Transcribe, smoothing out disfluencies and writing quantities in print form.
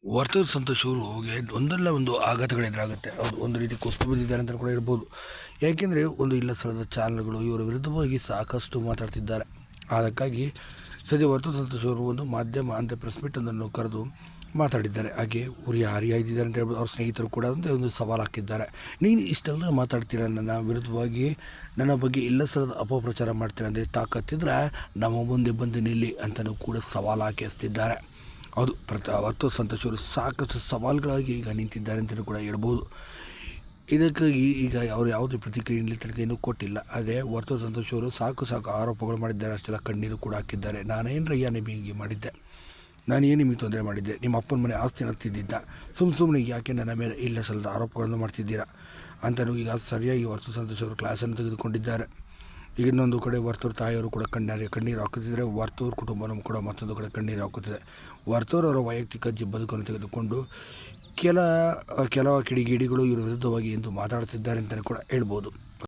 ವರ್ತೂರು ಸಂತೋಷ್ ಅವ್ರಿಗೆ ಒಂದಲ್ಲ ಒಂದು ಆಘಾತಗಳು ಎದುರಾಗುತ್ತೆ. ಹೌದು, ಒಂದು ರೀತಿ ಕುಸಿದು ಬಿದ್ದಿದ್ದಾರೆ ಅಂತ ಕೂಡ ಹೇಳ್ಬೋದು. ಯಾಕೆಂದರೆ ಒಂದು ಇಲ್ಲ ಸ್ಥಳದ ಚಾನಲ್ಗಳು ಇವರ ವಿರುದ್ಧವಾಗಿ ಸಾಕಷ್ಟು ಮಾತಾಡ್ತಿದ್ದಾರೆ. ಅದಕ್ಕಾಗಿ ಸದ್ಯ ವರ್ತೂರು ಸಂತೋಷ್ ಅವರು ಒಂದು ಮಾಧ್ಯಮ ಅಂತ ಪ್ರೆಸ್ ಮೀಟೊಂದನ್ನು ಕರೆದು ಮಾತಾಡಿದ್ದಾರೆ. ಹಾಗೆ ಉರಿ ಹಾರಿಯಾಗಿದ್ದಾರೆ ಅಂತ ಹೇಳ್ಬೋದು. ಅವ್ರ ಸ್ನೇಹಿತರು ಕೂಡ ಅಂತ ಒಂದು ಸವಾಲು ಹಾಕಿದ್ದಾರೆ. ನೀನು ಇಷ್ಟೆಲ್ಲ ಮಾತಾಡ್ತೀರ, ನನ್ನ ವಿರುದ್ಧವಾಗಿ ನನ್ನ ಬಗ್ಗೆ ಇಲ್ಲ ಸ್ಥಳದ ಅಪಪ್ರಚಾರ ಮಾಡ್ತೀರ ಅಂದರೆ ತಾಕತ್ತಿದ್ರೆ ನಮ್ಮ ಮುಂದೆ ಬಂದು ನಿಲ್ಲಿ ಅಂತಲೂ ಕೂಡ ಸವಾಲು ಹಾಕಿಸ್ತಿದ್ದಾರೆ. ಹೌದು, ವರ್ತೂರು ಸಂತೋಷ್ ಅವರು ಸಾಕಷ್ಟು ಸವಾಲುಗಳಾಗಿ ಈಗ ನಿಂತಿದ್ದಾರೆ ಅಂತಲೂ ಕೂಡ ಹೇಳ್ಬೋದು. ಇದಕ್ಕಾಗಿ ಈಗ ಅವರು ಯಾವುದೇ ಪ್ರತಿಕ್ರಿಯೆ ನೀಡಲಿಕ್ಕೆ ಇನ್ನೂ ಕೊಟ್ಟಿಲ್ಲ. ಆದರೆ ವರ್ತೂರು ಸಂತೋಷ್ ಅವರು ಸಾಕು ಆರೋಪಗಳು ಮಾಡಿದ್ದಾರೆ. ಅಷ್ಟೆಲ್ಲ ಕಣ್ಣೀರು ಕೂಡ ಹಾಕಿದ್ದಾರೆ. ನಾನೇನರಯ್ಯ ನಿಮಗೆ ಮಾಡಿದ್ದೆ, ನಾನು ಏನು ನಿಮಗೆ ತೊಂದರೆ ಮಾಡಿದ್ದೆ, ನಿಮ್ಮ ಅಪ್ಪನ ಮನೆ ಆಸ್ತಿ ಹತ್ತಿದ್ದಿದ್ದ, ಸುಮ್ಮನೆ ಯಾಕೆ ನನ್ನ ಮೇಲೆ ಇಲ್ಲ ಸಲ್ಲದ ಆರೋಪಗಳನ್ನು ಮಾಡ್ತಿದ್ದೀರಾ ಅಂತಲೂ ಈಗ ಸರಿಯಾಗಿ ವರ್ತೂರು ಸಂತೋಷ್ ಅವರು ಕ್ಲಾಸನ್ನು ತೆಗೆದುಕೊಂಡಿದ್ದಾರೆ. ಈಗ ಇನ್ನೊಂದು ಕಡೆ ವರ್ತೂರು ತಾಯಿಯವರು ಕೂಡ ಕಣ್ಣೀರು ಹಾಕುತ್ತಿದ್ದರೆ, ವರ್ತೂರು ಕುಟುಂಬನೂ ಕೂಡ ಮತ್ತೊಂದು ಕಡೆ ಕಣ್ಣೀರು ಹಾಕುತ್ತಿದೆ. ವರ್ತೂರು ಅವರ ವೈಯಕ್ತಿಕ ಬದುಕನ್ನು ತೆಗೆದುಕೊಂಡು ಕೆಲ ಕಿಡಿಗೇಡಿಗಳು ಇವರ ವಿರುದ್ಧವಾಗಿ ಎಂದು ಮಾತಾಡ್ತಿದ್ದಾರೆ ಅಂತಲೇ ಕೂಡ ಹೇಳ್ಬೋದು.